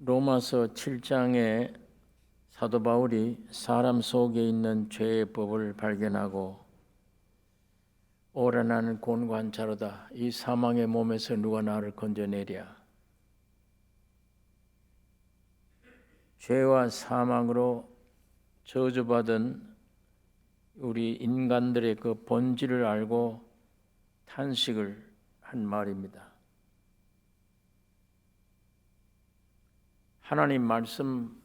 로마서 7장에 사도 바울이 사람 속에 있는 죄의 법을 발견하고 오라 나는 곤고한 자로다. 이 사망의 몸에서 누가 나를 건져내랴. 죄와 사망으로 저주받은 우리 인간들의 그 본질을 알고 탄식을 한 말입니다. 하나님 말씀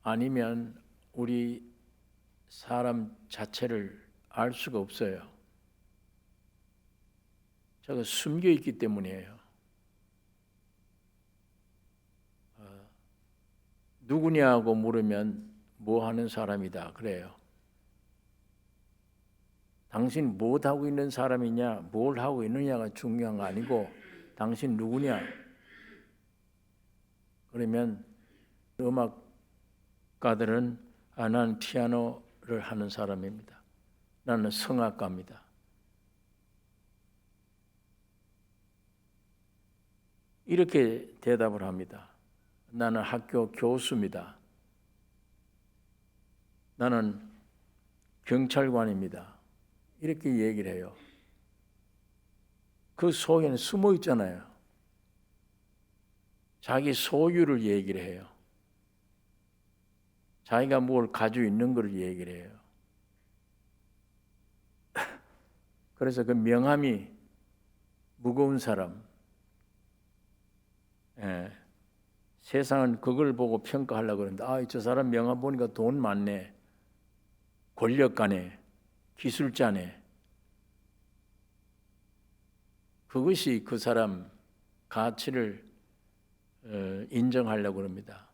아니면 우리 사람 자체를 알 수가 없어요. 저거 숨겨 있기 때문이에요. 누구냐고 물으면 뭐 하는 사람이다 그래요. 당신 뭐 하고 있는 사람이냐, 뭘 하고 있느냐가 중요한 거 아니고 당신 누구냐? 그러면 음악가들은 나는 피아노를 하는 사람입니다. 나는 성악가입니다. 이렇게 대답을 합니다. 나는 학교 교수입니다. 나는 경찰관입니다. 이렇게 얘기를 해요. 그 속에는 숨어 있잖아요. 자기 소유를 얘기를 해요. 자기가 뭘 가지고 있는 걸 얘기를 해요. 그래서 그 명함이 무거운 사람, 세상은 그걸 보고 평가하려고 그러는데 저 사람 명함 보니까 돈 많네, 권력가네, 기술자네. 그것이 그 사람 가치를 인정하려고 합니다.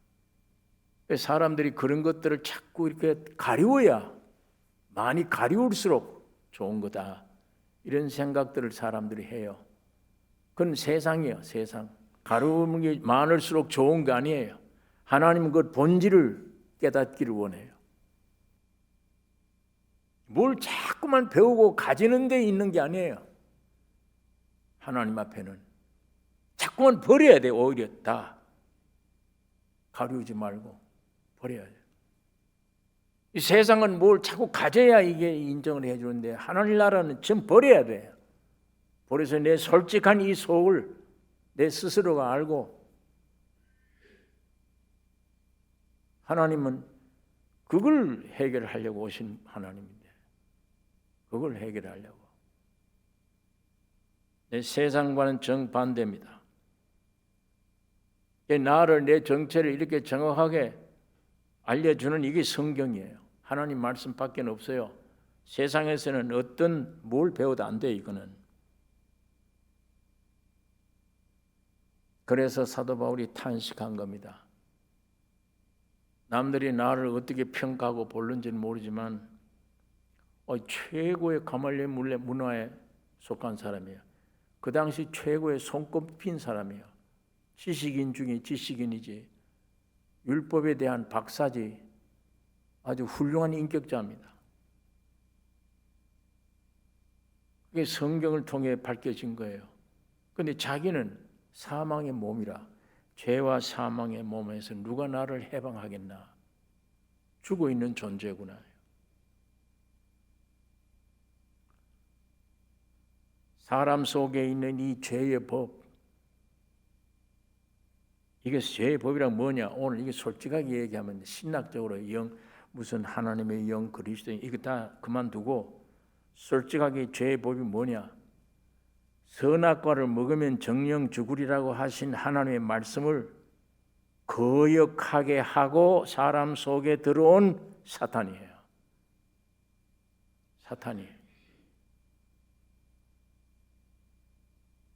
사람들이 그런 것들을 자꾸 이렇게 가리워야, 많이 가리울수록 좋은 거다, 이런 생각들을 사람들이 해요. 그건 세상이에요. 세상. 가리우는 게 많을수록 좋은 거 아니에요. 하나님은 그 본질을 깨닫기를 원해요. 뭘 자꾸만 배우고 가지는 데 있는 게 아니에요. 하나님 앞에는 자꾸만 버려야 돼. 오히려 다 가리우지 말고 버려야 돼. 이 세상은 뭘 자꾸 가져야 이게 인정을 해주는데 하나님 나라는 전 버려야 돼요. 그래서 내 솔직한 이 속을 내 스스로가 알고, 하나님은 그걸 해결하려고 오신 하나님인데 그걸 해결하려고. 내 세상과는 정반대입니다. 나를, 내 정체를 이렇게 정확하게 알려주는 이게 성경이에요. 하나님 말씀밖에 없어요. 세상에서는 어떤 뭘 배워도 안 돼요. 이거는. 그래서 사도 바울이 탄식한 겁니다. 남들이 나를 어떻게 평가하고 보는지는 모르지만 최고의 가말리엘 문화에 속한 사람이에요. 그 당시 최고의 손꼽힌 사람이에요. 지식인 중에 지식인이지, 율법에 대한 박사지, 아주 훌륭한 인격자입니다. 그게 성경을 통해 밝혀진 거예요. 그런데 자기는 사망의 몸이라, 죄와 사망의 몸에서 누가 나를 해방하겠나, 죽어 있는 존재구나. 사람 속에 있는 이 죄의 법, 이게 죄의 법이란 뭐냐? 오늘 이게 솔직하게 얘기하면 신학적으로 무슨 하나님의 영, 그리스도인, 이거 다 그만두고 솔직하게 죄의 법이 뭐냐? 선악과를 먹으면 정령 죽으리라고 하신 하나님의 말씀을 거역하게 하고 사람 속에 들어온 사탄이에요. 사탄이.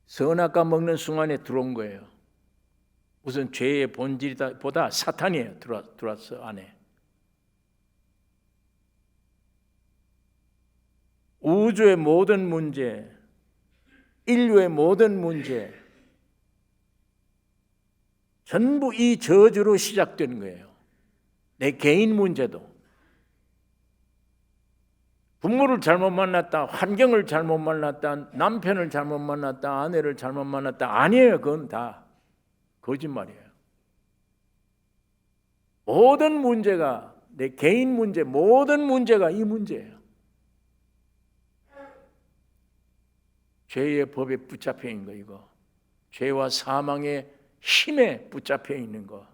선악과 먹는 순간에 들어온 거예요. 무슨 죄의 본질이다 보다 사탄이에요. 들어왔어 안에. 우주의 모든 문제, 인류의 모든 문제, 전부 이 저주로 시작된 거예요. 내 개인 문제도. 부모를 잘못 만났다, 환경을 잘못 만났다, 남편을 잘못 만났다, 아내를 잘못 만났다, 아니에요. 그건 다 거짓말이에요. 모든 문제가 내 개인 문제, 모든 문제가 이 문제예요. 죄의 법에 붙잡혀 있는 거 이거. 죄와 사망의 힘에 붙잡혀 있는 거.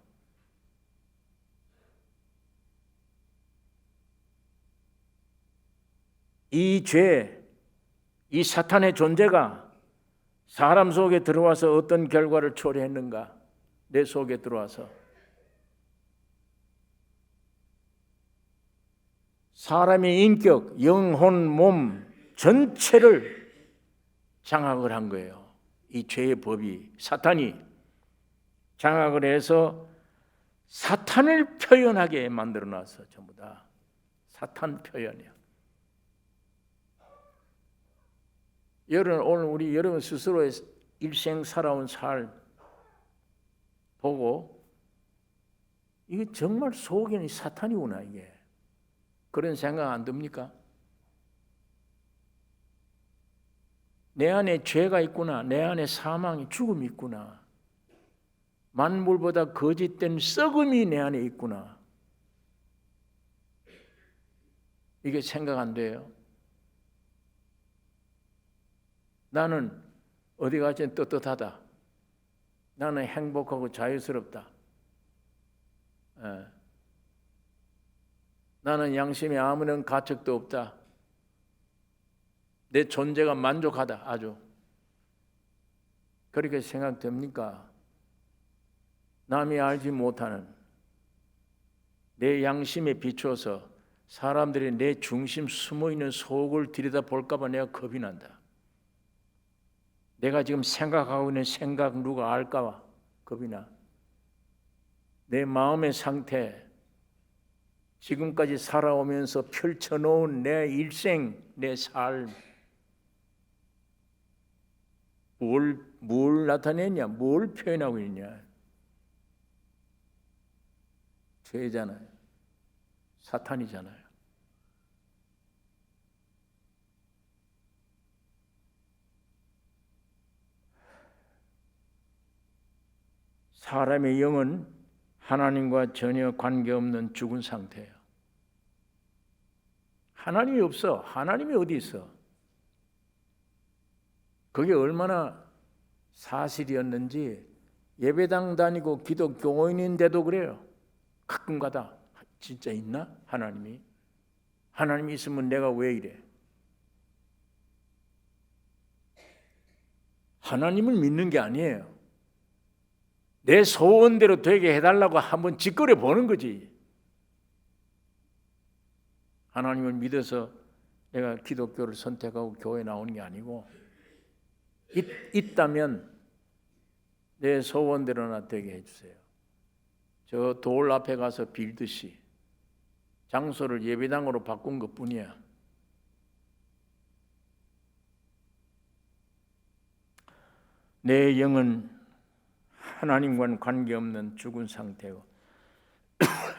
이 죄, 이 사탄의 존재가 사람 속에 들어와서 어떤 결과를 초래했는가? 내 속에 들어와서 사람의 인격, 영혼, 몸 전체를 장악을 한 거예요. 이 죄의 법이, 사탄이 장악을 해서 사탄을 표현하게 만들어 놨어. 전부 다 사탄 표현이야. 오늘 우리 여러분 스스로의 일생 살아온 삶 보고 이게 정말 속에는 사탄이구나 이게. 그런 생각 안 듭니까? 내 안에 죄가 있구나. 내 안에 사망이, 죽음이 있구나. 만물보다 거짓된 썩음이 내 안에 있구나. 이게 생각 안 돼요. 나는 어디 가든 떳떳하다. 나는 행복하고 자유스럽다. 나는 양심에 아무런 가책도 없다. 내 존재가 만족하다. 아주 그렇게 생각됩니까? 남이 알지 못하는 내 양심에 비추어서 사람들이 내 중심 숨어있는 속을 들여다볼까 봐 내가 겁이 난다. 내가 지금 생각하고 있는 생각 누가 알까 봐 겁이 나. 내 마음의 상태, 지금까지 살아오면서 펼쳐놓은 내 일생, 내 삶, 뭘 나타내냐? 뭘 표현하고 있냐? 죄잖아요. 사탄이잖아요. 사람의 영은 하나님과 전혀 관계없는 죽은 상태예요. 하나님이 없어. 하나님이 어디 있어? 그게 얼마나 사실이었는지 예배당 다니고 기독교인인데도 그래요. 가끔가다 진짜 있나? 하나님이? 하나님이 있으면 내가 왜 이래? 하나님을 믿는 게 아니에요. 내 소원대로 되게 해달라고 한번 짓거려 보는 거지. 하나님을 믿어서 내가 기독교를 선택하고 교회 나오는 게 아니고 있다면 내 소원대로나 되게 해주세요. 저 돌 앞에 가서 빌듯이 장소를 예배당으로 바꾼 것뿐이야. 내 영은 하나님과는 관계없는 죽은 상태고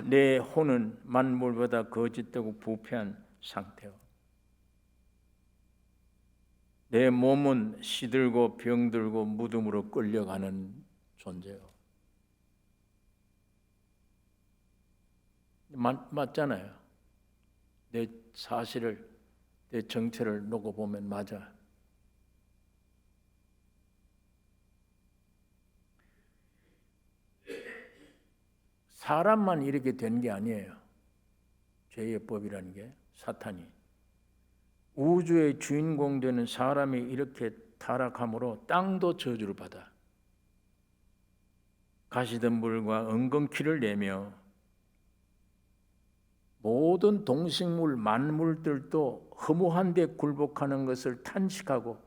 내 혼은 만물보다 거짓되고 부패한 상태고 내 몸은 시들고 병들고 무덤으로 끌려가는 존재요. 맞잖아요. 내 사실을, 내 정체를 놓고 보면 맞아. 사람만 이렇게 된 게 아니에요. 죄의 법이라는 게 사탄이. 우주의 주인공 되는 사람이 이렇게 타락함으로 땅도 저주를 받아. 가시덤불과 엉겅퀴를 내며 모든 동식물 만물들도 허무한 데 굴복하는 것을 탄식하고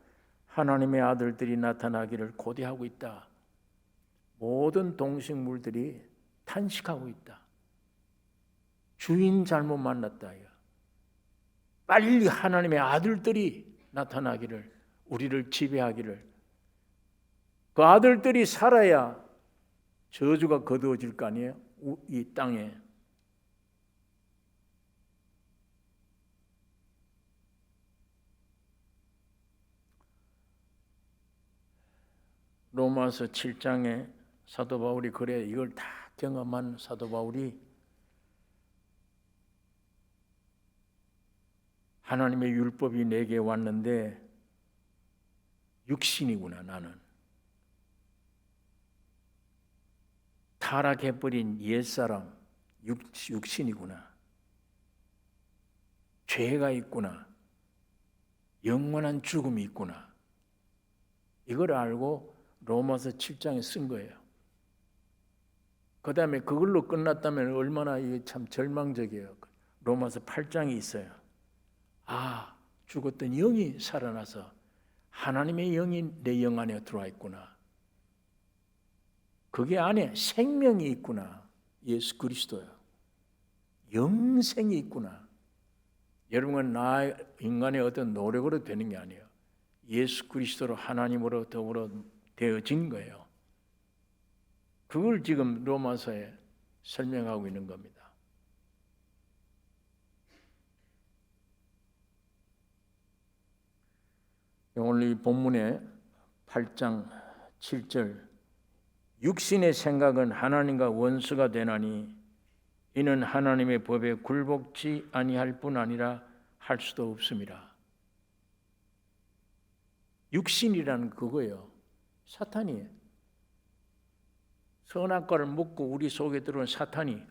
하나님의 아들들이 나타나기를 고대하고 있다. 모든 동식물들이 탄식하고 있다. 주인 잘못 만났다. 빨리 하나님의 아들들이 나타나기를, 우리를 지배하기를. 그 아들들이 살아야 저주가 거두어질 거 아니에요? 이 땅에. 로마서 7장에 사도 바울이 그래 이걸 다 경험한 사도 바울이 하나님의 율법이 내게 왔는데 육신이구나. 나는 타락해버린 옛사람, 육신이구나. 죄가 있구나. 영원한 죽음이 있구나. 이걸 알고 로마서 7장에 쓴 거예요. 그 다음에 그걸로 끝났다면 얼마나 이게 참 절망적이에요. 로마서 8장이 있어요. 죽었던 영이 살아나서 하나님의 영이 내 영 안에 들어와 있구나. 그게 안에 생명이 있구나. 예수 그리스도요. 영생이 있구나. 여러분은 나 인간의 어떤 노력으로 되는 게 아니에요. 예수 그리스도로 하나님으로 더불어 되어진 거예요. 그걸 지금 로마서에 설명하고 있는 겁니다. 오늘 이 본문의 8장 7절 육신의 생각은 하나님과 원수가 되나니 이는 하나님의 법에 굴복치 아니할 뿐 아니라 할 수도 없습니다. 육신이라는 그거예요. 사탄이에요. 선악과를 먹고 우리 속에 들어온 사탄이,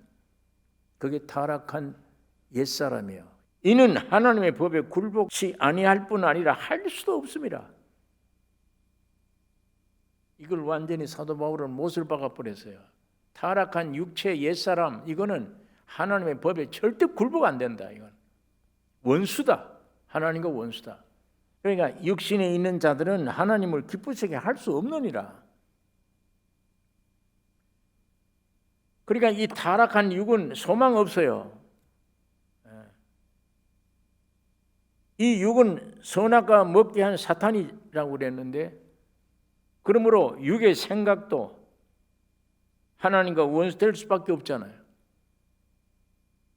그게 타락한 옛사람이에요. 이는 하나님의 법에 굴복치 아니할 뿐 아니라 할 수도 없습니다. 이걸 완전히 사도 바울은 못을 박아버렸어요. 타락한 육체 옛사람, 이거는 하나님의 법에 절대 굴복 안 된다. 이건 원수다. 하나님과 원수다. 그러니까 육신에 있는 자들은 하나님을 기쁘시게 할 수 없느니라. 그러니까 이 타락한 육은 소망 없어요. 이 육은 선악과 먹게 한 사탄이라고 그랬는데, 그러므로 육의 생각도 하나님과 원수될 수밖에 없잖아요.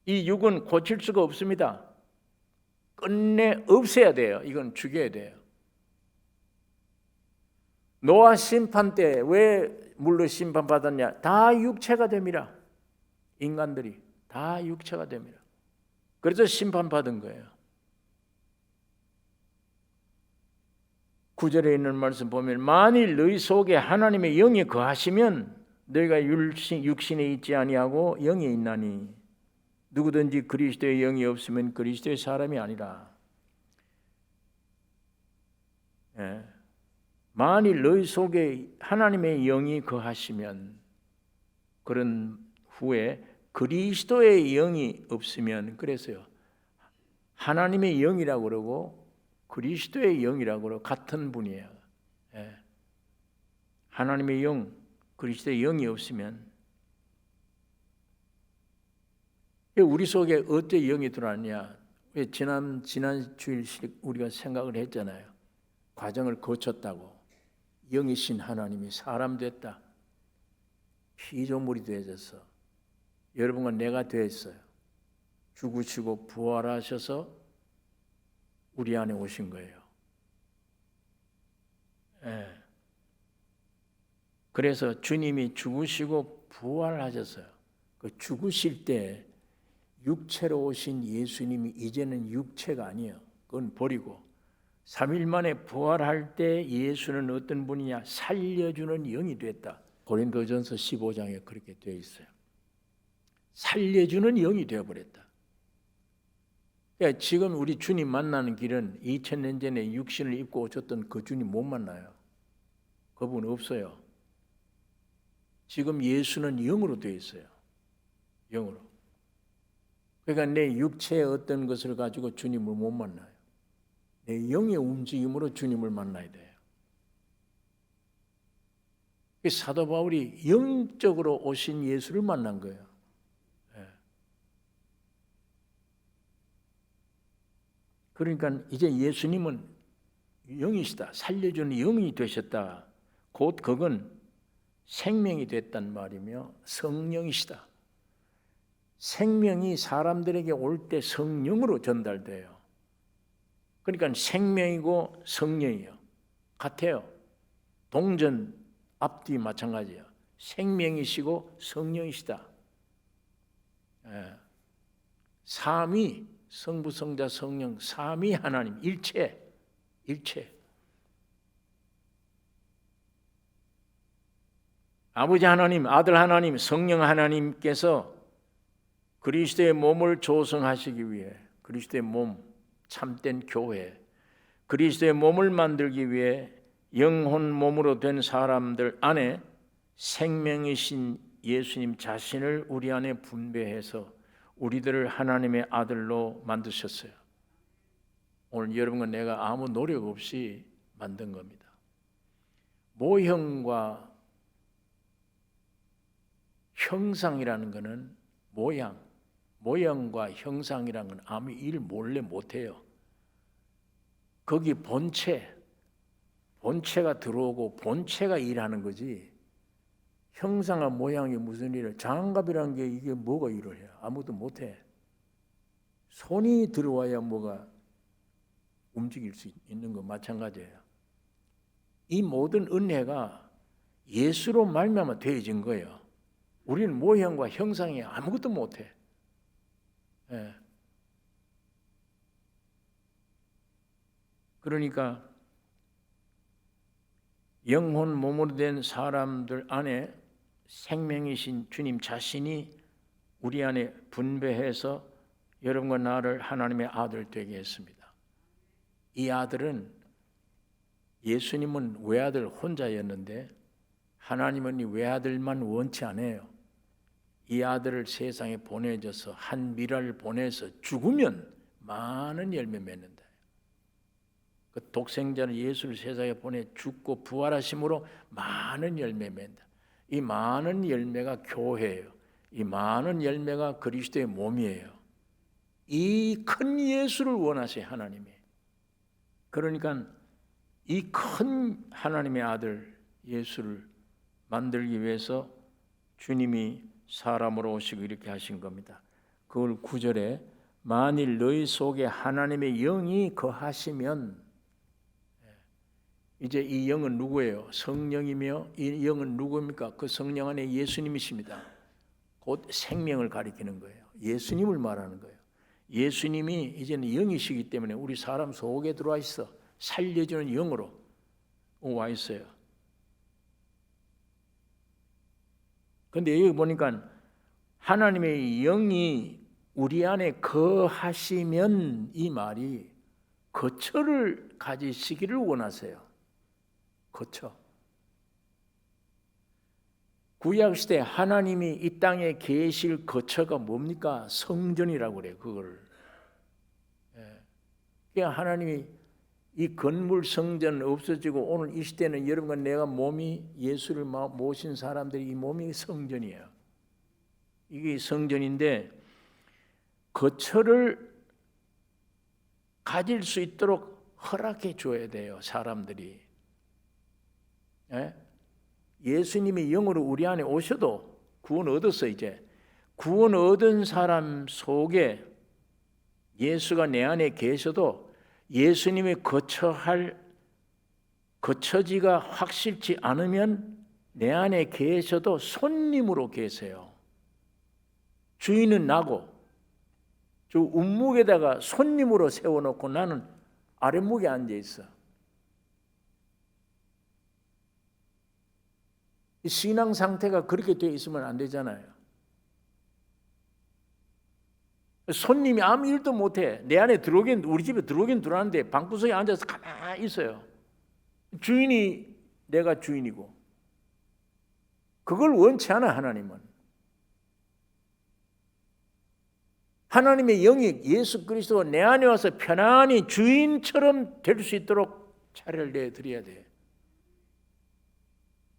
이 육은 고칠 수가 없습니다. 끝내 없애야 돼요. 이건 죽여야 돼요. 노아 심판 때 왜 물로 심판받았냐? 다 육체가 됩니다. 인간들이 다 육체가 됩니다. 그래서 심판받은 거예요. 9절에 있는 말씀 보면 만일 너희 속에 하나님의 영이 거하시면 너희가 육신에 있지 아니하고 영에 있나니 누구든지 그리스도의 영이 없으면 그리스도의 사람이 아니라. 만일 너희 속에 하나님의 영이 거하시면, 그런 후에 그리스도의 영이 없으면, 그래서요 하나님의 영이라고 그러고 그리스도의 영이라고 그러고 같은 분이에요. 하나님의 영, 그리스도의 영이 없으면, 우리 속에 어째 영이 들어왔냐? 왜 지난 주일 우리가 생각을 했잖아요. 과정을 거쳤다고. 영이신 하나님이 사람 됐다. 피조물이 되어져서 여러분과 내가 되었어요. 죽으시고 부활하셔서 우리 안에 오신 거예요. 그래서 주님이 죽으시고 부활하셨어요. 그 죽으실 때 육체로 오신 예수님이 이제는 육체가 아니에요. 그건 버리고 3일 만에 부활할 때 예수는 어떤 분이냐? 살려주는 영이 됐다. 고린도전서 15장에 그렇게 되어 있어요. 살려주는 영이 되어버렸다. 그러니까 지금 우리 주님 만나는 길은 2000년 전에 육신을 입고 오셨던 그 주님 못 만나요. 그분 없어요. 지금 예수는 영으로 되어 있어요. 영으로. 그러니까 내 육체의 어떤 것을 가지고 주님을 못 만나요. 내 영의 움직임으로 주님을 만나야 돼요. 사도 바울이 영적으로 오신 예수를 만난 거예요. 그러니까 이제 예수님은 영이시다. 살려주는 영이 되셨다. 곧 그건 생명이 됐단 말이며 성령이시다. 생명이 사람들에게 올 때 성령으로 전달돼요. 그러니까 생명이고 성령이요. 같아요. 동전 앞뒤 마찬가지예요. 생명이시고 성령이시다. 삼위 성부, 성자, 성령 삼위 하나님 일체. 아버지 하나님, 아들 하나님, 성령 하나님께서 그리스도의 몸을 조성하시기 위해, 그리스도의 몸, 참된 교회, 그리스도의 몸을 만들기 위해 영혼 몸으로 된 사람들 안에 생명이신 예수님 자신을 우리 안에 분배해서 우리들을 하나님의 아들로 만드셨어요. 오늘 여러분과 내가 아무 노력 없이 만든 겁니다. 모형과 형상이라는 것은 모형과 형상이라는 건 아무 일 몰래 못해요. 거기 본체가 들어오고 본체가 일하는 거지. 형상과 모양이 무슨 일을, 장갑이라는 게 이게 뭐가 일을 해요? 아무도 못해. 손이 들어와야 뭐가 움직일 수 있는 거 마찬가지예요. 이 모든 은혜가 예수로 말미암아 되어진 거예요. 우리는 모형과 형상이 아무것도 못해. 예. 그러니까 영혼 몸으로 된 사람들 안에 생명이신 주님 자신이 우리 안에 분배해서 여러분과 나를 하나님의 아들 되게 했습니다. 이 아들은, 예수님은 외아들 혼자였는데 하나님은 이 외아들만 원치 않아요. 이 아들을 세상에 보내줘서 한 미라를 보내서 죽으면 많은 열매 맺는다. 그 독생자는 예수를 세상에 보내 죽고 부활하심으로 많은 열매 맺는다. 이 많은 열매가 교회예요. 이 많은 열매가 그리스도의 몸이에요. 이 큰 예수를 원하세요, 하나님이. 그러니까 이 큰 하나님의 아들 예수를 만들기 위해서 주님이 사람으로 오시고 이렇게 하신 겁니다. 그걸 9절에 만일 너희 속에 하나님의 영이 거하시면, 이제 이 영은 누구예요? 성령이며, 이 영은 누구입니까? 그 성령 안에 예수님이십니다. 곧 생명을 가리키는 거예요. 예수님을 말하는 거예요. 예수님이 이제는 영이시기 때문에 우리 사람 속에 들어와 있어. 살려주는 영으로 와 있어요. 그런데 여기 보니까 하나님의 영이 우리 안에 거하시면, 이 말이 거처를 가지시기를 원하세요. 거처. 구약시대 하나님이 이 땅에 계실 거처가 뭡니까? 성전이라고 그래요. 그걸. 그러니까 하나님이 이 건물 성전 없어지고 오늘 이 시대는 여러분과 내가 몸이, 예수를 모신 사람들이 이 몸이 성전이에요. 이게 성전인데 거처를 가질 수 있도록 허락해 줘야 돼요, 사람들이. 예수님이 영으로 우리 안에 오셔도 구원 얻었어. 이제 구원 얻은 사람 속에 예수가 내 안에 계셔도 예수님이 거처할 거처지가 확실치 않으면 내 안에 계셔도 손님으로 계세요. 주인은 나고 저 운묵에다가 손님으로 세워놓고 나는 아랫목에 앉아 있어. 신앙 상태가 그렇게 되어 있으면 안 되잖아요. 손님이 아무 일도 못해. 내 안에 들어오긴, 우리 집에 들어오긴 들어왔는데 방구석에 앉아서 가만히 있어요. 주인이 내가 주인이고. 그걸 원치 않아, 하나님은. 하나님의 영이, 예수 그리스도가 내 안에 와서 편안히 주인처럼 될 수 있도록 차례를 내드려야 돼.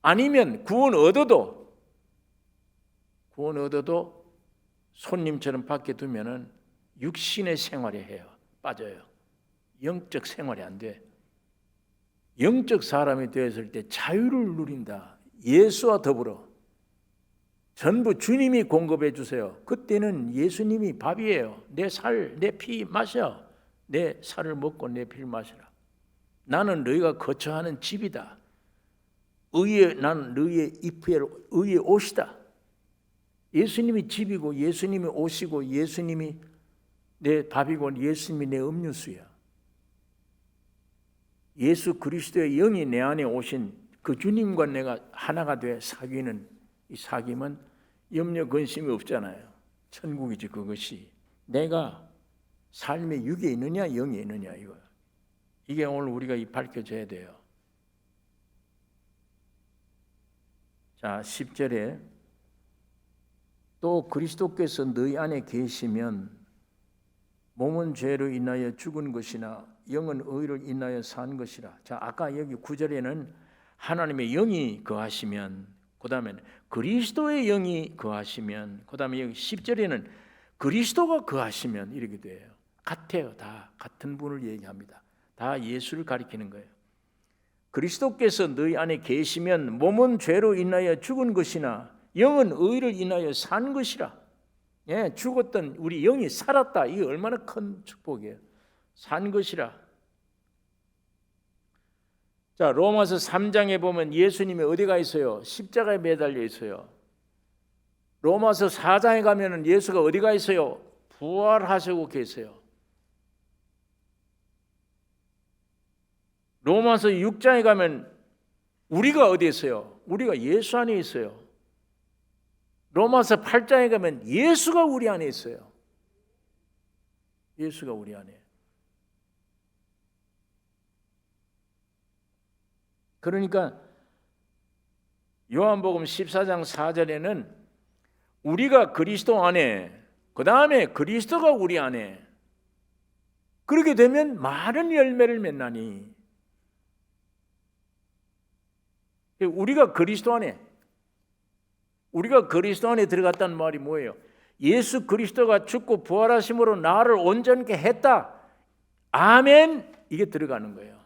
아니면 구원 얻어도 손님처럼 밖에 두면은 육신의 생활에 해요. 빠져요. 영적 생활이 안 돼. 영적 사람이 되었을 때 자유를 누린다. 예수와 더불어 전부 주님이 공급해 주세요. 그때는 예수님이 밥이에요. 내 살, 내 피 마셔. 내 살을 먹고 내 피를 마시라. 나는 너희가 거처하는 집이다. 나는 너희의 의의 옷이다. 예수님이 집이고 예수님이 옷이고 예수님이 내 밥이고 예수님이 내 음료수야. 예수 그리스도의 영이 내 안에 오신 그 주님과 내가 하나가 돼 사귀는 이 사귐은 염려 근심이 없잖아요. 천국이지. 그것이 내가 삶의 육에 있느냐 영에 있느냐 이거. 이게 오늘 우리가 밝혀져야 돼요. 자, 10절에 또 그리스도께서 너희 안에 계시면 몸은 죄로 인하여 죽은 것이나 영은 의를 인하여 산 것이라. 자, 아까 여기 9절에는 하나님의 영이 거하시면, 그 다음에 그리스도의 영이 거하시면, 그 다음에 여기 10절에는 그리스도가 거하시면 이렇게 돼요. 같아요. 다 같은 분을 얘기합니다. 다 예수를 가리키는 거예요. 그리스도께서 너희 안에 계시면 몸은 죄로 인하여 죽은 것이나 영은 의를 인하여 산 것이라. 예, 죽었던 우리 영이 살았다. 이게 얼마나 큰 축복이에요. 산 것이라. 자, 로마서 3장에 보면 예수님이 어디가 있어요? 십자가에 매달려 있어요. 로마서 4장에 가면은 예수가 어디가 있어요? 부활하시고 계세요. 로마서 6장에 가면 우리가 어디에 있어요? 우리가 예수 안에 있어요. 로마서 8장에 가면 예수가 우리 안에 있어요. 예수가 우리 안에. 그러니까 요한복음 14장 4절에는 우리가 그리스도 안에, 그 다음에 그리스도가 우리 안에, 그렇게 되면 많은 열매를 맺나니. 우리가 그리스도 안에, 우리가 그리스도 안에 들어갔다는 말이 뭐예요? 예수 그리스도가 죽고 부활하심으로 나를 온전케 했다. 아멘. 이게 들어가는 거예요.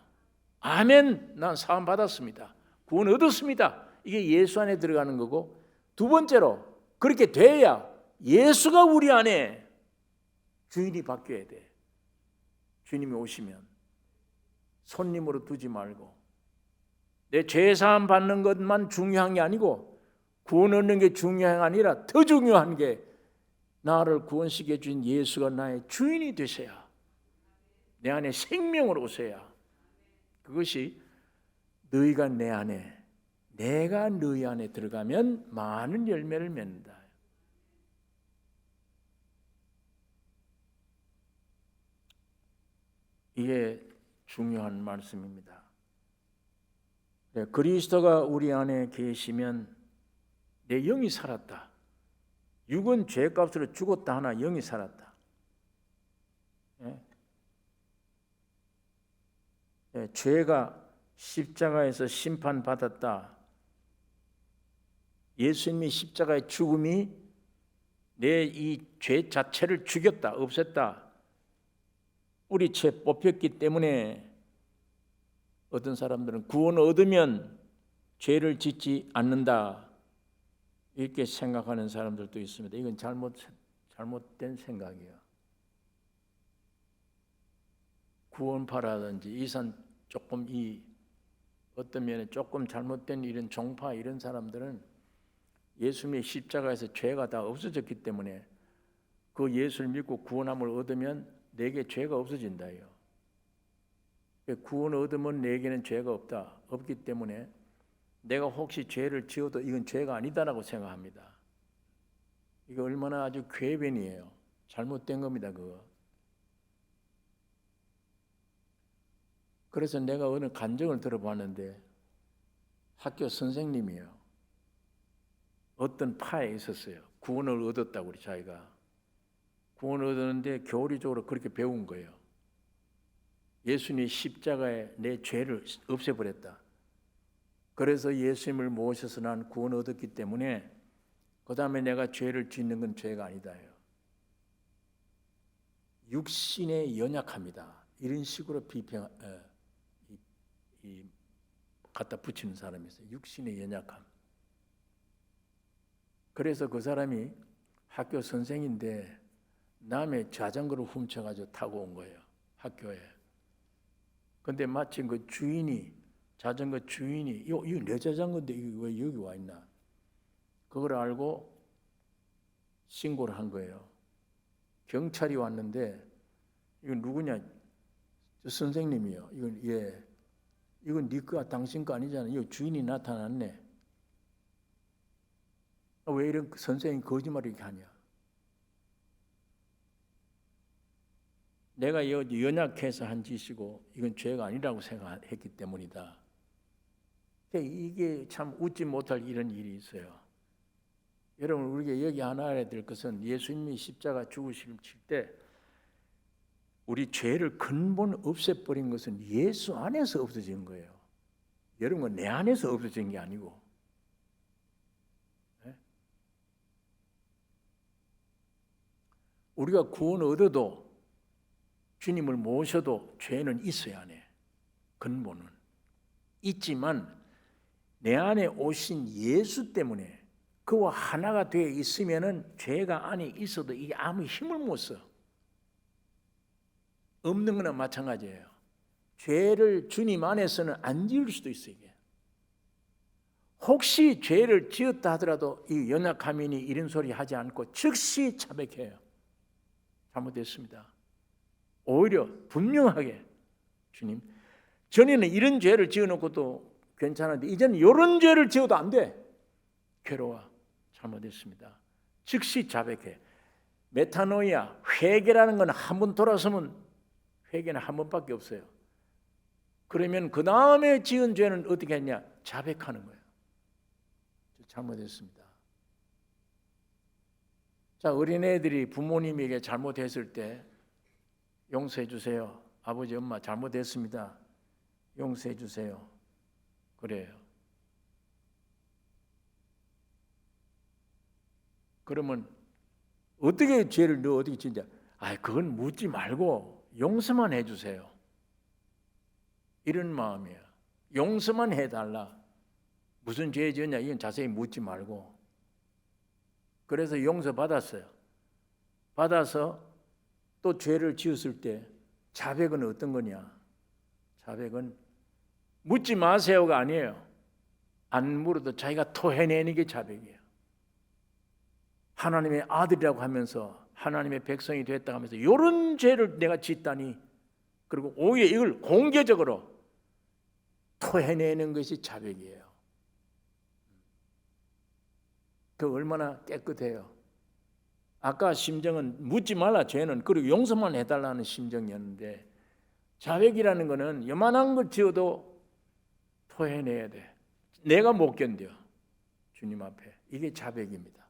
아멘. 난 사함 받았습니다. 구원 얻었습니다. 이게 예수 안에 들어가는 거고, 두 번째로 그렇게 돼야 예수가 우리 안에 주인이 바뀌어야 돼. 주님이 오시면 손님으로 두지 말고, 내 죄사함 받는 것만 중요한 게 아니고 구원 얻는 게 중요한 게 아니라 더 중요한 게 나를 구원시켜 준 예수가 나의 주인이 되셔야, 내 안에 생명으로 오셔야, 그것이 너희가 내 안에, 내가 너희 안에 들어가면 많은 열매를 맺는다. 이게 중요한 말씀입니다. 그리스도가 우리 안에 계시면 내 영이 살았다. 육은 죄값으로 죽었다 하나 영이 살았다. 죄가 십자가에서 심판받았다. 예수님이 십자가의 죽음이 내 이 죄 자체를 죽였다, 없앴다. 우리 죄 뽑혔기 때문에 어떤 사람들은 구원을 얻으면 죄를 짓지 않는다, 이렇게 생각하는 사람들도 있습니다. 이건 잘못된 생각이에요. 구원파라든지 이산 조금 어떤 면에 조금 잘못된 이런 종파 이런 사람들은 예수님의 십자가에서 죄가 다 없어졌기 때문에 그 예수를 믿고 구원함을 얻으면 내게 죄가 없어진다요. 구원을 얻으면 내게는 죄가 없기 때문에 내가 혹시 죄를 지어도 이건 죄가 아니다라고 생각합니다. 이거 얼마나 아주 궤변이에요. 잘못된 겁니다, 그거. 그래서 내가 어느 간증을 들어봤는데 학교 선생님이에요. 어떤 파에 있었어요. 구원을 얻었다고 우리 자기가. 구원을 얻었는데 교리적으로 그렇게 배운 거예요. 예수님이 십자가에 내 죄를 없애버렸다. 그래서 예수님을 모셔서 난 구원을 얻었기 때문에 그 다음에 내가 죄를 짓는 건 죄가 아니다요. 육신에 연약합니다. 이런 식으로 갖다 붙이는 사람이 있어요. 육신의 연약함. 그래서 그 사람이 학교 선생인데 남의 자전거를 훔쳐가지고 타고 온 거예요. 학교에. 근데 마침 그 주인이, 자전거 주인이 이거 내 자전거인데 이거 왜 여기 와 있나? 그걸 알고 신고를 한 거예요. 경찰이 왔는데 이건 누구냐? 저 선생님이요. 이건 네 거 당신 거 아니잖아. 이거 주인이 나타났네. 왜 이런 선생님 거짓말을 이렇게 하냐? 내가 연약해서 한 짓이고 이건 죄가 아니라고 생각했기 때문이다. 이게 참 웃지 못할 이런 일이 있어요. 여러분, 우리가 여기 하나 알아야 될 것은 예수님이 십자가 죽으실 때 우리 죄를 근본 없애버린 것은 예수 안에서 없어진 거예요. 여러분, 내 안에서 없어진 게 아니고. 우리가 구원 얻어도 주님을 모셔도 죄는 있어야 하네. 근본은 있지만 내 안에 오신 예수 때문에 그와 하나가 되어 있으면은 죄가 안에 있어도 이게 아무 힘을 못 써. 없는 거나 마찬가지예요. 죄를 주님 안에서는 안 지을 수도 있어요. 이게. 혹시 죄를 지었다 하더라도 이 연약함이니 이런 소리 하지 않고 즉시 자백해요. 잘못됐습니다. 오히려 분명하게 주님, 전에는 이런 죄를 지어놓고도 괜찮은데 이제는 이런 죄를 지어도 안 돼. 괴로워. 잘못했습니다. 즉시 자백해. 메타노이아, 회개라는 건 한 번 돌아서면 회개는 한 번밖에 없어요. 그러면 그 다음에 지은 죄는 어떻게 했냐? 자백하는 거예요. 잘못했습니다. 자, 어린애들이 부모님에게 잘못했을 때 용서해 주세요. 아버지, 엄마 잘못했습니다. 용서해 주세요. 그래요. 그러면 어떻게 죄를 너 어떻게 진짜? 그건 묻지 말고 용서만 해 주세요. 이런 마음이야. 용서만 해달라. 무슨 죄 지었냐? 이건 자세히 묻지 말고. 그래서 용서 받았어요. 받아서 또 죄를 지었을 때 자백은 어떤 거냐? 자백은 묻지 마세요가 아니에요. 안 물어도 자기가 토해내는 게 자백이에요. 하나님의 아들이라고 하면서 하나님의 백성이 됐다 하면서 이런 죄를 내가 짓다니, 그리고 오히려 이걸 공개적으로 토해내는 것이 자백이에요. 그 얼마나 깨끗해요. 아까 심정은 묻지 말라 죄는, 그리고 용서만 해달라는 심정이었는데, 자백이라는 것은 요만한 걸 지어도 토해내야 돼. 내가 못 견뎌. 주님 앞에. 이게 자백입니다.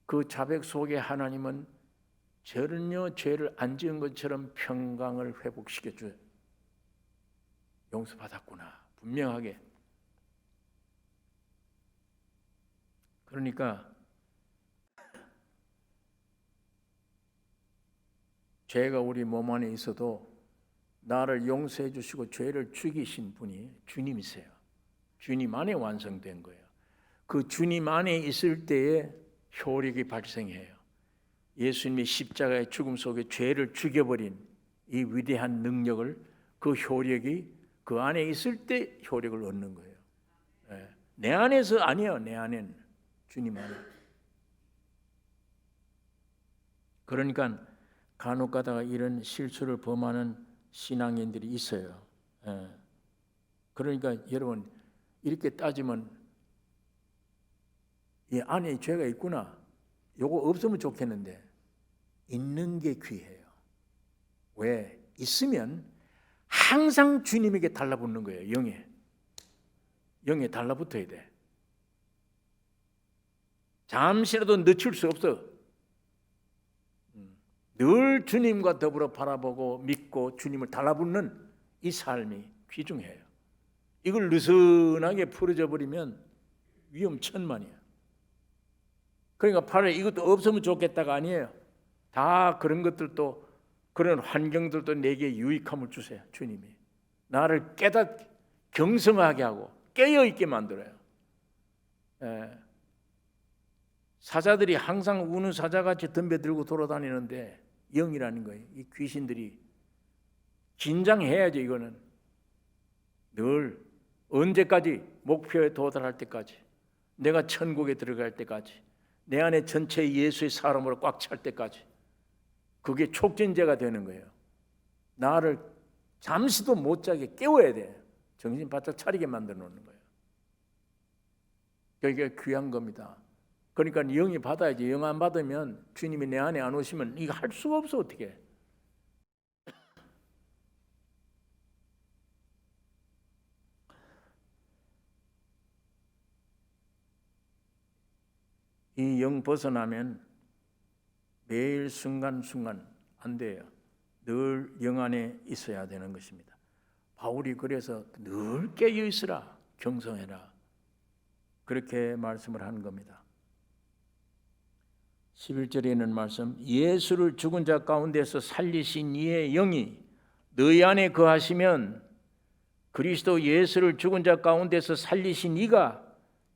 그 자백 속에 하나님은 전혀 죄를 안 지은 것처럼 평강을 회복시켜줘요. 용서받았구나. 분명하게. 그러니까 죄가 우리 몸 안에 있어도 나를 용서해 주시고 죄를 죽이신 분이 주님이세요. 주님 안에 완성된 거예요. 그 주님 안에 있을 때에 효력이 발생해요. 예수님이 십자가의 죽음 속에 죄를 죽여버린 이 위대한 능력을, 그 효력이 그 안에 있을 때 효력을 얻는 거예요. 내 안에서 아니에요. 내 안엔 주님 안에. 그러니까 간혹 가다가 이런 실수를 범하는 신앙인들이 있어요. 그러니까 여러분, 이렇게 따지면 이 안에 죄가 있구나. 요거 없으면 좋겠는데 있는 게 귀해요. 왜? 있으면 항상 주님에게 달라붙는 거예요. 영에 달라붙어야 돼. 잠시라도 늦출 수 없어. 늘 주님과 더불어 바라보고 믿고 주님을 달라붙는 이 삶이 귀중해요. 이걸 느슨하게 풀어져 버리면 위험천만이야. 그러니까 팔에 이것도 없으면 좋겠다가 아니에요. 다 그런 것들도, 그런 환경들도 내게 유익함을 주세요. 주님이 나를 경성하게 하고 깨어있게 만들어요. 사자들이 항상 우는 사자같이 덤벼들고 돌아다니는데 영이라는 거예요. 이 귀신들이 긴장해야죠. 이거는 늘 언제까지? 목표에 도달할 때까지, 내가 천국에 들어갈 때까지, 내 안에 전체 예수의 사람으로 꽉 찰 때까지 그게 촉진제가 되는 거예요. 나를 잠시도 못 자게 깨워야 돼. 정신 바짝 차리게 만들어 놓는 거예요. 그게 귀한 겁니다. 그러니까 영이 받아야지. 영 안 받으면, 주님이 내 안에 안 오시면 이거 할 수가 없어. 어떻게? 이 영 벗어나면 매일 순간순간 안 돼요. 늘 영 안에 있어야 되는 것입니다. 바울이 그래서 늘 깨어 있으라, 경성해라, 그렇게 말씀을 하는 겁니다. 11절에 있는 말씀, 예수를 죽은 자 가운데서 살리신 이의 영이 너희 안에 거하시면 그리스도 예수를 죽은 자 가운데서 살리신 이가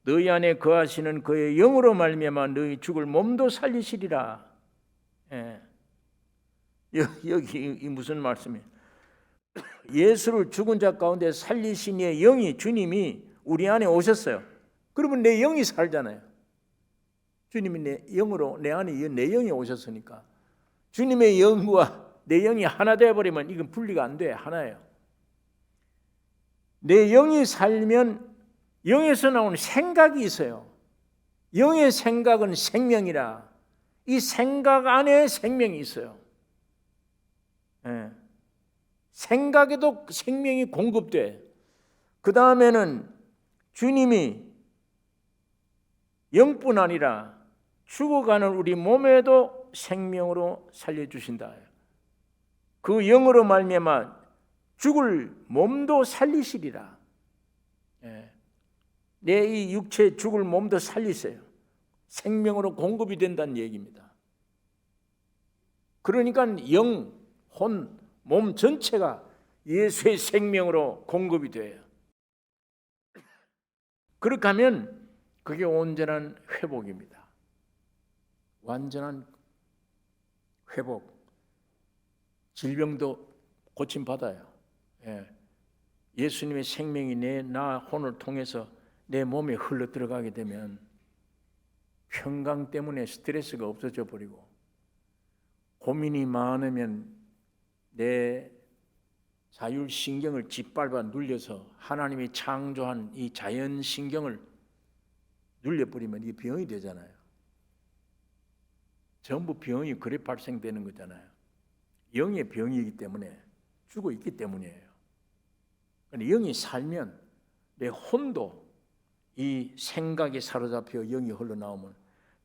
너희 안에 거하시는 그의 영으로 말미암아 너희 죽을 몸도 살리시리라. 예. 여기 이 무슨 말씀이에요? 예수를 죽은 자 가운데 살리신 이의 영이, 주님이 우리 안에 오셨어요. 그러면 내 영이 살잖아요. 주님이 내 영으로, 내 안에 내 영이 오셨으니까 주님의 영과 내 영이 하나 되어버리면 이건 분리가 안 돼. 하나예요. 내 영이 살면 영에서 나오는 생각이 있어요. 영의 생각은 생명이라. 이 생각 안에 생명이 있어요. 예. 생각에도 생명이 공급돼. 그 다음에는 주님이 영뿐 아니라 죽어가는 우리 몸에도 생명으로 살려주신다. 그 영으로 말미암아 죽을 몸도 살리시리라. 예. 내 이 육체 죽을 몸도 살리세요. 생명으로 공급이 된다는 얘기입니다. 그러니까 영, 혼, 몸 전체가 예수의 생명으로 공급이 돼요. 그렇게 하면 그게 온전한 회복입니다. 완전한 회복. 질병도 고침받아요. 예. 예수님의 생명이 나 혼을 통해서 내 몸에 흘러 들어가게 되면 평강 때문에 스트레스가 없어져 버리고, 고민이 많으면 내 자율신경을 짓밟아 눌려서 하나님이 창조한 이 자연신경을 눌려버리면 이게 병이 되잖아요. 전부 병이 그래 발생되는 거잖아요. 영의 병이기 때문에, 죽어 있기 때문이에요. 영이 살면 내 혼도 이 생각에 사로잡혀 영이 흘러나오면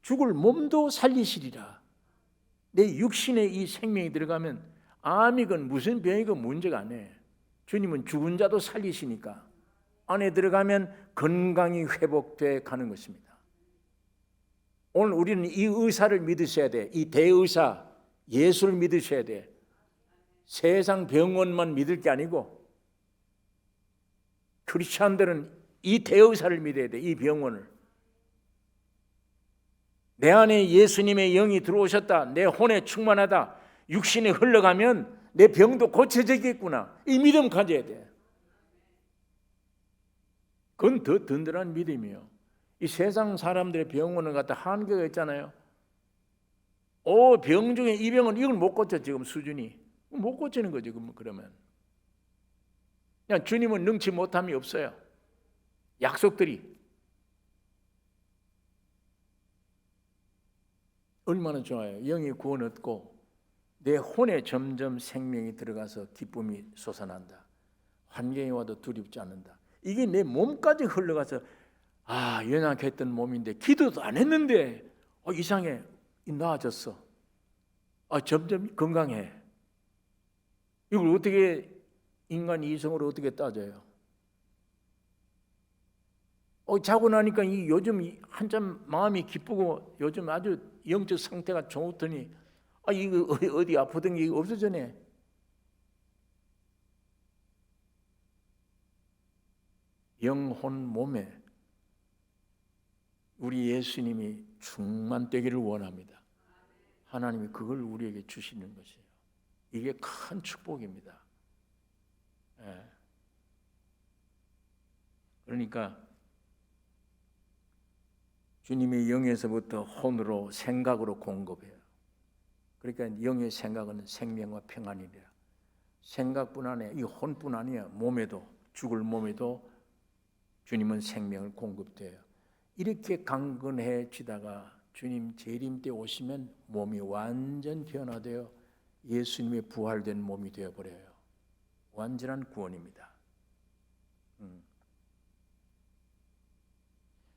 죽을 몸도 살리시리라. 내 육신에 이 생명이 들어가면 암이건 무슨 병이건 문제가 아니에요. 주님은 죽은 자도 살리시니까 안에 들어가면 건강이 회복돼 가는 것입니다. 오늘 우리는 이 의사를 믿으셔야 돼. 이 대의사 예수를 믿으셔야 돼. 세상 병원만 믿을 게 아니고 크리스찬들은 이 대의사를 믿어야 돼. 이 병원을. 내 안에 예수님의 영이 들어오셨다, 내 혼에 충만하다, 육신에 흘러가면 내 병도 고쳐지겠구나, 이 믿음 가져야 돼. 그건 더 든든한 믿음이에요. 이 세상 사람들의 병원을 갖다 한계가 있잖아요. 병 중에 이 병은 이걸 못 고쳐. 지금 수준이 못 고치는 거지. 그러면 그냥 주님은 능치 못함이 없어요. 약속들이 얼마나 좋아요. 영이 구원 얻고 내 혼에 점점 생명이 들어가서 기쁨이 솟아난다. 환경이 와도 두렵지 않는다. 이게 내 몸까지 흘러가서 연약했던 몸인데 기도도 안 했는데 이상해, 나아졌어. 점점 건강해. 이걸 어떻게 인간 이성으로 어떻게 따져요? 자고 나니까 요즘 한참 마음이 기쁘고 요즘 아주 영적 상태가 좋더니 이거 어디 아프던 게 없어졌네. 영혼 몸에 우리 예수님이 충만되기를 원합니다. 하나님이 그걸 우리에게 주시는 것이에요. 이게 큰 축복입니다. 예. 그러니까 주님의 영에서부터 혼으로, 생각으로 공급해요. 그러니까 영의 생각은 생명과 평안이라. 생각뿐 아니라 이 혼뿐 아니야. 몸에도, 죽을 몸에도 주님은 생명을 공급돼요. 이렇게 강건해지다가 주님 재림 때 오시면 몸이 완전 변화되어 예수님의 부활된 몸이 되어버려요. 완전한 구원입니다.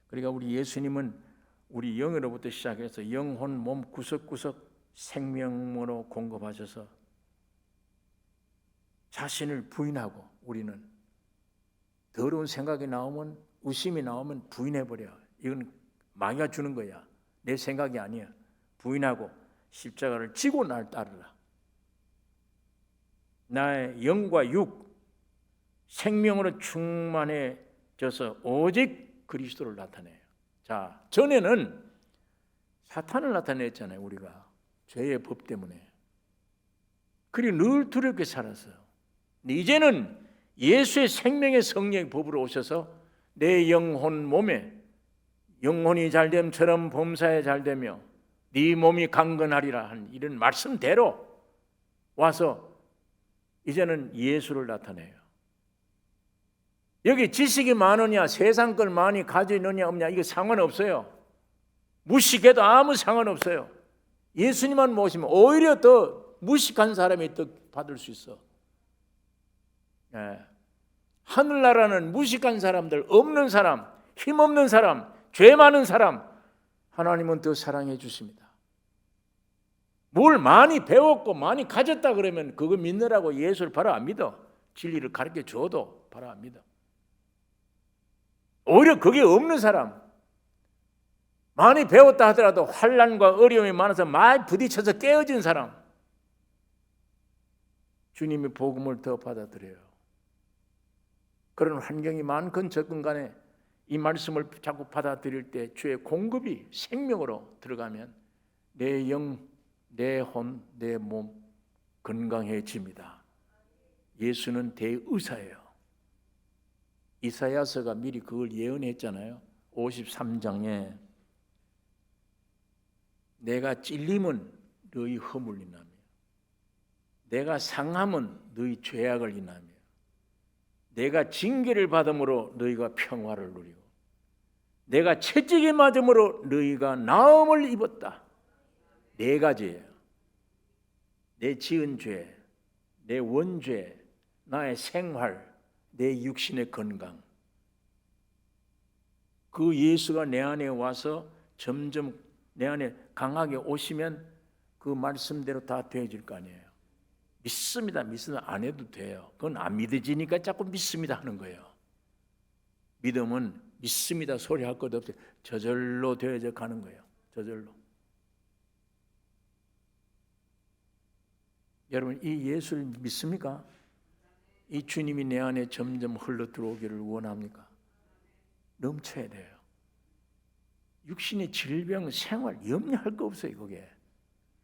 그러니까 우리 예수님은 우리 영으로부터 시작해서 영혼, 몸 구석구석 생명으로 공급하셔서 자신을 부인하고, 우리는 더러운 생각이 나오면, 의심이 나오면 부인해버려. 이건 마귀가 주는 거야. 내 생각이 아니야. 부인하고 십자가를 지고 날 따르라. 나의 영과 육, 생명으로 충만해져서 오직 그리스도를 나타내요. 자, 전에는 사탄을 나타냈잖아요. 우리가 죄의 법 때문에. 그리고 늘 두렵게 살았어요. 근데 이제는 예수의 생명의 성령의 법으로 오셔서 내 영혼 몸에, 영혼이 잘됨처럼 범사에 잘되며 네 몸이 강건하리라 한 이런 말씀대로 와서 이제는 예수를 나타내요. 여기 지식이 많으냐, 세상 걸 많이 가지느냐 없냐, 이거 상관없어요. 무식해도 아무 상관없어요. 예수님만 모시면 오히려 더 무식한 사람이 더 받을 수 있어. 하늘나라는 무식한 사람들, 없는 사람, 힘없는 사람, 죄 많은 사람, 하나님은 더 사랑해 주십니다. 뭘 많이 배웠고 많이 가졌다 그러면 그거 믿느라고 예수를 바로 안 믿어. 진리를 가르쳐 줘도 바로 안 믿어. 오히려 그게 없는 사람, 많이 배웠다 하더라도 환난과 어려움이 많아서 많이 부딪혀서 깨어진 사람, 주님의 복음을 더 받아들여요. 그런 환경이 많건 적건 간에 이 말씀을 자꾸 받아들일 때 주의 공급이 생명으로 들어가면 내 영, 내 혼, 내 몸 건강해집니다. 예수는 대의사예요. 이사야서가 미리 그걸 예언했잖아요. 53장에 내가 찔림은 너희 허물 인하며 내가 상함은 너희 죄악을 인하며 내가 징계를 받음으로 너희가 평화를 누리고 내가 채찍에 맞음으로 너희가 나음을 입었다. 네 가지예요. 내 지은 죄, 내 원죄, 나의 생활, 내 육신의 건강. 그 예수가 내 안에 와서 점점 내 안에 강하게 오시면 그 말씀대로 다 되어질 거 아니에요. 믿습니다. 안 해도 돼요. 그건 안 믿어지니까 자꾸 믿습니다 하는 거예요. 믿음은 믿습니다 소리 할 것 없이 저절로 되어져 가는 거예요. 저절로. 여러분, 이 예수를 믿습니까? 이 주님이 내 안에 점점 흘러 들어오기를 원합니까? 넘쳐야 돼요. 육신의 질병, 생활 염려할 거 없어요. 거기에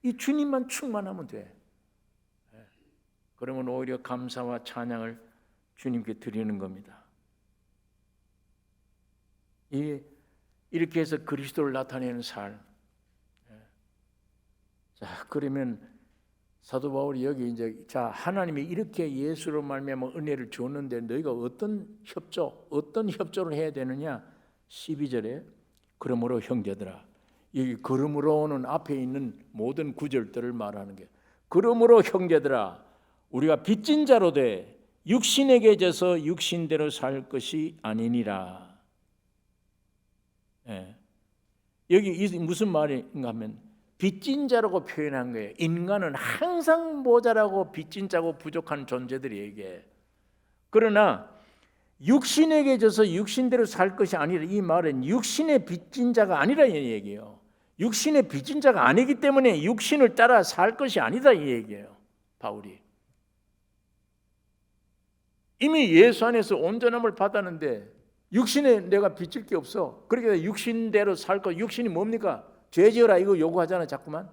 이 주님만 충만하면 돼. 그러면 오히려 감사와 찬양을 주님께 드리는 겁니다. 이렇게 해서 그리스도를 나타내는 삶. 자, 그러면 사도 바울이 여기 이제 하나님이 이렇게 예수로 말미암아 은혜를 줬는데 너희가 어떤 협조를 해야 되느냐? 12절에 그러므로 형제들아, 여기 그러므로는 앞에 있는 모든 구절들을 말하는 게, 그러므로 형제들아, 우리가 빚진 자로 돼 육신에게 져서 육신대로 살 것이 아니니라. 여기 무슨 말인가 하면 빚진 자라고 표현한 거예요. 인간은 항상 모자라고 빚진 자고 부족한 존재들에게. 그러나 육신에게 져서 육신대로 살 것이 아니라, 이 말은 육신의 빚진 자가 아니라 이 얘기예요. 육신의 빚진 자가 아니기 때문에 육신을 따라 살 것이 아니다 이 얘기예요. 바울이 이미 예수 안에서 온전함을 받았는데 육신에 내가 빚질 게 없어. 그러니까 육신대로 살 것. 육신이 뭡니까? 죄 지어라 이거 요구하잖아 자꾸만.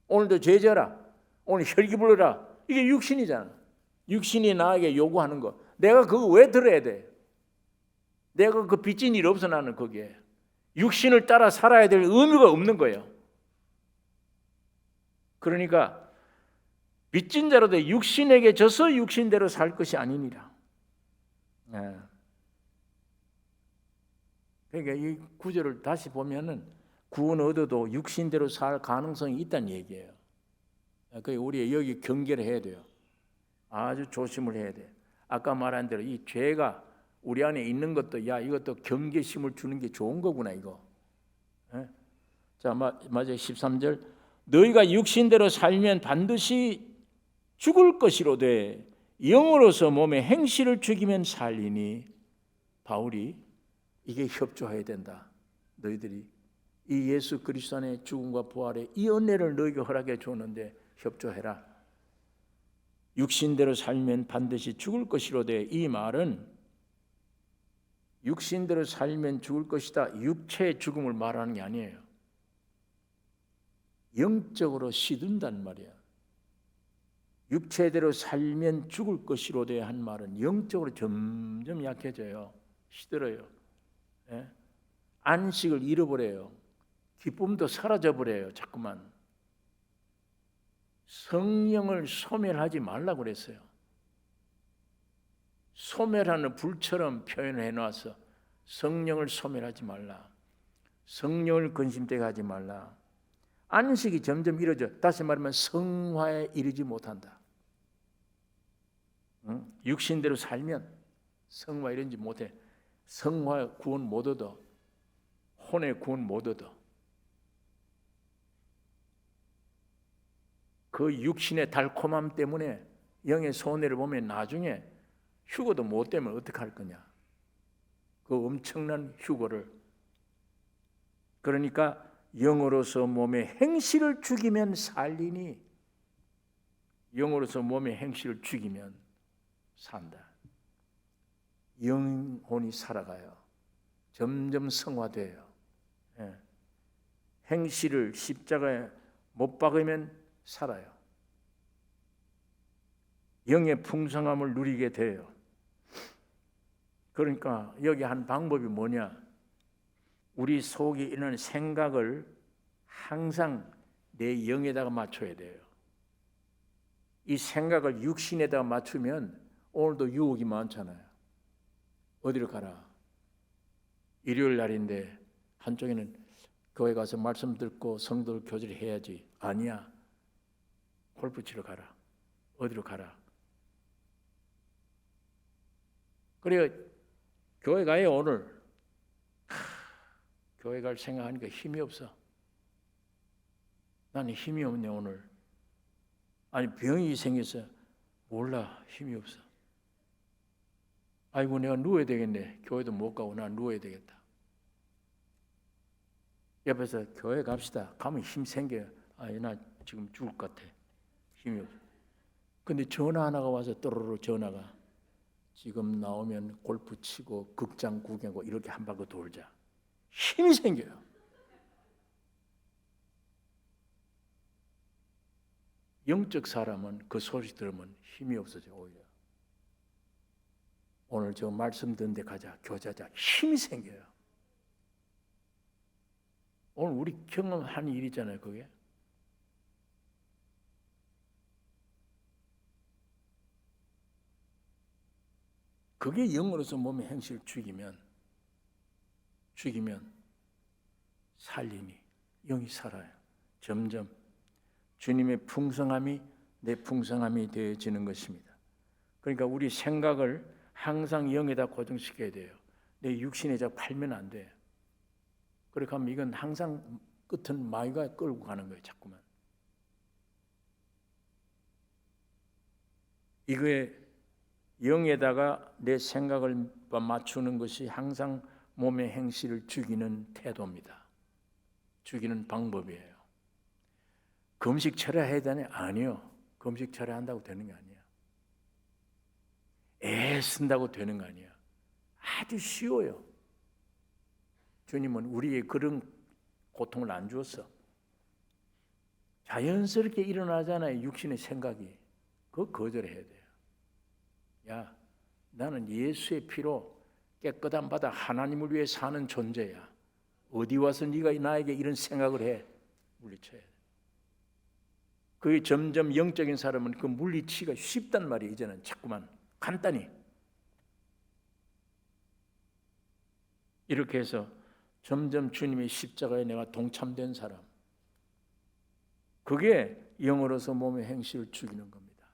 오늘도 죄 지어라, 오늘 혈기 불러라, 이게 육신이잖아. 육신이 나에게 요구하는 거, 내가 그거 왜 들어야 돼? 내가 그 빚진 일 없어. 나는 거기에 육신을 따라 살아야 될 의무가 없는 거예요. 그러니까 빚진 자로도 육신에게 져서 육신대로 살 것이 아니니라. 그러니까 이 구절을 다시 보면은 구원 얻어도 육신대로 살 가능성이 있다는 얘기예요. 그러니까 우리 여기 경계를 해야 돼요. 아주 조심을 해야 돼. 아까 말한 대로 이 죄가 우리 안에 있는 것도 이것도 경계심을 주는 게 좋은 거구나 이거. 자, 맞아요. 13절 너희가 육신대로 살면 반드시 죽을 것이로되 영으로서 몸의 행실을 죽이면 살리니. 바울이 이게 협조해야 된다. 너희들이 이 예수 그리스도 안에 죽음과 부활의 이 은혜를 너희에게 허락해 주었는데 협조해라. 육신대로 살면 반드시 죽을 것이로되 이 말은 육신대로 살면 죽을 것이다. 육체의 죽음을 말하는 게 아니에요. 영적으로 시든단 말이야. 육체대로 살면 죽을 것이로되 한 말은 영적으로 점점 약해져요. 시들어요. 안식을 잃어버려요. 기쁨도 사라져버려요. 자꾸만. 성령을 소멸하지 말라고 그랬어요. 소멸하는 불처럼 표현해 놔서 성령을 소멸하지 말라. 성령을 근심되게 하지 말라. 안식이 점점 이루어져. 다시 말하면 성화에 이르지 못한다. 육신대로 살면 성화에 이르지 못해. 성화 구원 못 얻어. 혼의 구원 못 얻어. 그 육신의 달콤함 때문에 영의 손해를 보면 나중에 휴거도 못 되면 어떡할 거냐. 그 엄청난 휴거를. 그러니까 영으로서 몸의 행실을 죽이면 살리니. 영으로서 몸의 행실을 죽이면 산다. 영혼이 살아가요. 점점 성화돼요. 행실을 십자가에 못 박으면 살아요. 영의 풍성함을 누리게 돼요. 그러니까 여기 한 방법이 뭐냐? 우리 속에 있는 생각을 항상 내 영에다가 맞춰야 돼요. 이 생각을 육신에다가 맞추면 오늘도 유혹이 많잖아요. 어디로 가라? 일요일 날인데 한쪽에는 교회 가서 말씀 듣고 성도들 교제를 해야지. 아니야. 골프 치러 가라. 어디로 가라? 그래 교회 가요 오늘. 교회 갈 생각하니까 힘이 없어. 나는 힘이 없네 오늘. 아니 병이 생겼어. 몰라 힘이 없어. 아이고 내가 누워야 되겠네. 교회도 못 가고 나 누워야 되겠다. 옆에서 교회 갑시다. 가면 힘 생겨요. 아니 나 지금 죽을 것 같아. 힘이 없어. 근데 전화 하나가 와서 또르르 전화가 지금 나오면 골프 치고 극장 구경하고 이렇게 한 바퀴 돌자. 힘이 생겨요. 영적 사람은 그 소리 들으면 힘이 없어져 오히려. 오늘 저 말씀 듣는 데 가자. 교제하자. 힘이 생겨요. 오늘 우리 경험한 일이잖아요 그게. 그게 영으로서 몸의 행실을 죽이면 살리니 영이 살아요. 점점 주님의 풍성함이 내 풍성함이 되어지는 것입니다. 그러니까 우리 생각을 항상 영에다 고정시켜야 돼요. 내 육신에 자꾸 팔면 안 돼요. 그렇게 하면 이건 항상 끝은 마귀가 끌고 가는 거예요. 자꾸만. 이거에 영에다가 내 생각을 맞추는 것이 항상 몸의 행실을 죽이는 태도입니다. 죽이는 방법이에요. 금식 철회해야 되네? 아니요. 금식 철회한다고 되는 게 아니야. 애쓴다고 되는 거 아니야. 아주 쉬워요. 주님은 우리의 그런 고통을 안 주었어. 자연스럽게 일어나잖아요. 육신의 생각이. 그거 거절해야 돼요. 야, 나는 예수의 피로 깨끗한 바다 하나님을 위해 사는 존재야. 어디 와서 네가 나에게 이런 생각을 해? 물리쳐야 돼. 그게 점점 영적인 사람은 그 물리치기가 쉽단 말이에요. 이제는 자꾸만 간단히. 이렇게 해서 점점 주님의 십자가에 내가 동참된 사람, 그게 영으로서 몸의 행실을 죽이는 겁니다.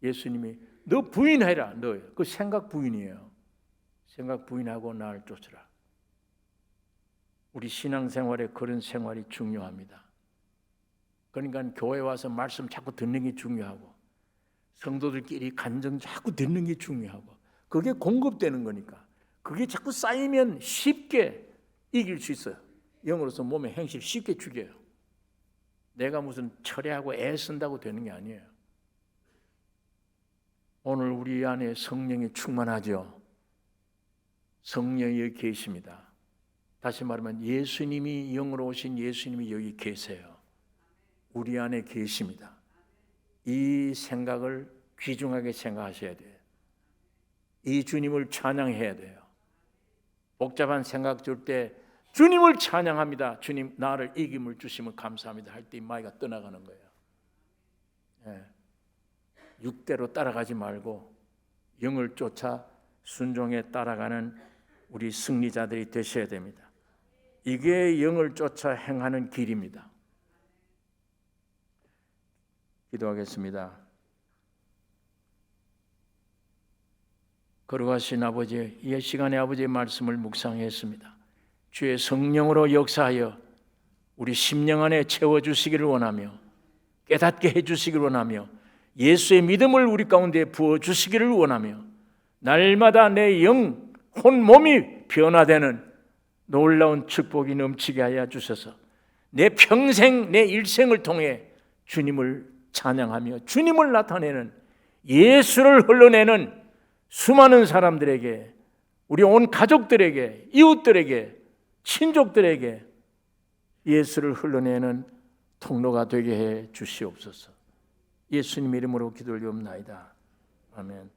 예수님이 너 부인해라. 너 그 생각 부인이에요. 생각 부인하고 나를 쫓으라. 우리 신앙생활에 그런 생활이 중요합니다. 그러니까 교회 와서 말씀 자꾸 듣는 게 중요하고, 성도들끼리 간증 자꾸 듣는 게 중요하고, 그게 공급되는 거니까. 그게 자꾸 쌓이면 쉽게 이길 수 있어요. 영으로서 몸의 행실 쉽게 죽여요. 내가 무슨 철회하고 애쓴다고 되는 게 아니에요. 오늘 우리 안에 성령이 충만하죠. 성령이 여기 계십니다. 다시 말하면 예수님이, 영으로 오신 예수님이 여기 계세요. 우리 안에 계십니다. 이 생각을 귀중하게 생각하셔야 돼요. 이 주님을 찬양해야 돼요. 복잡한 생각 줄 때 주님을 찬양합니다. 주님 나를 이김을 주시면 감사합니다 할 때 이 마이가 떠나가는 거예요. 예. 육대로 따라가지 말고 영을 쫓아 순종에 따라가는 우리 승리자들이 되셔야 됩니다. 이게 영을 쫓아 행하는 길입니다. 기도하겠습니다. 거룩하신 아버지, 이 시간에 아버지의 말씀을 묵상했습니다. 주의 성령으로 역사하여 우리 심령 안에 채워주시기를 원하며, 깨닫게 해주시기를 원하며, 예수의 믿음을 우리 가운데 부어주시기를 원하며, 날마다 내 영, 혼, 몸이 변화되는 놀라운 축복이 넘치게 하여 주셔서 내 평생, 내 일생을 통해 주님을 찬양하며 주님을 나타내는, 예수를 흘러내는 수많은 사람들에게, 우리 온 가족들에게, 이웃들에게, 친족들에게 예수를 흘러내는 통로가 되게 해 주시옵소서. 예수님 이름으로 기도를 드리옵나이다. 아멘.